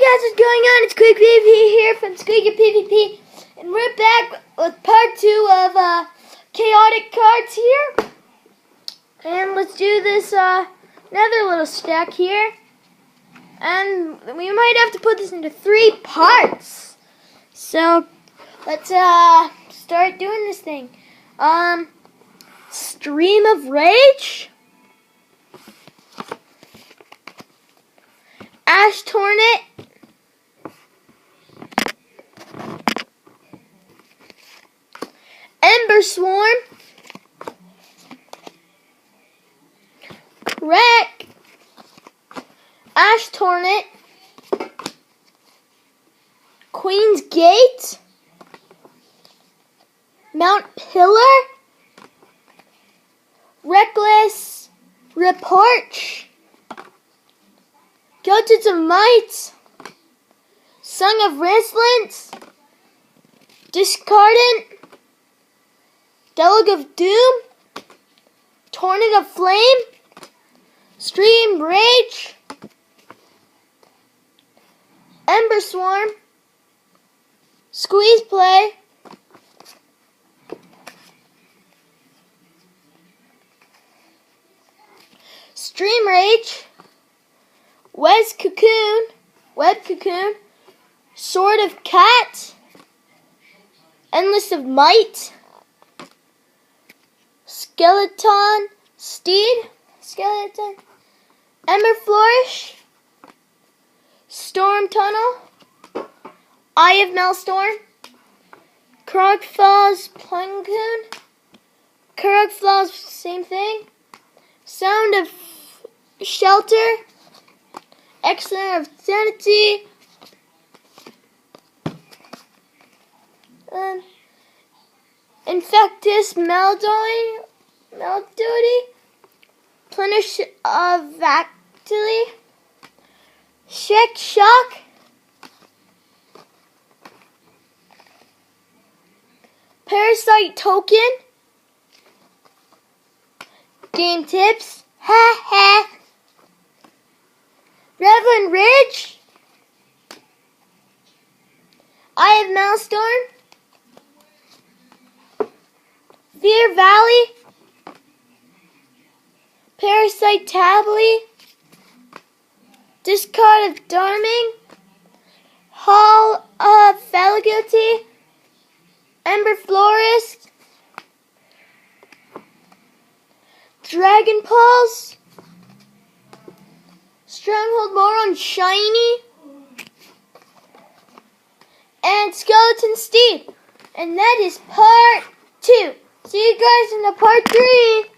guys, what's going on? It's Quick PvP here from Squeaky PvP, and we're back with part 2 of chaotic cards here. And let's do this another little stack here, and we might have to put this into 3 parts. So let's start doing this thing. Stream of Rage, Ash Tornit, Ember Swarm, Wreck, Ash Tornit, Queen's Gate, Mount Pillar, Reckless Report, Goats of Might, Song of Restlance, Discardant, Deluge of Doom, Tornado of Flame, Stream Rage, Ember Swarm, Squeeze Play, Stream Rage, Web Cocoon, Sword of Cat, Endless of Might, Skeleton, Ember Flourish, Storm Tunnel, Eye of Maelstrom, Kurog Falls Plancoon, Kurog Falls, same thing, Sound of Shelter, Excellent of Sanity, Infectus Melody, Plenish of Vactily, Shock, Parasite Token, Game Tips, Revelant Ridge, Eye of Maelstrom, Fear Valley, Parasite Tably, Discard of Darming, Hall of Fallaguilty, Ember Florist, Dragon Pulse, Stronghold Moron Shiny, and Skeleton Steed. And that is part 2. See you guys in the part 3.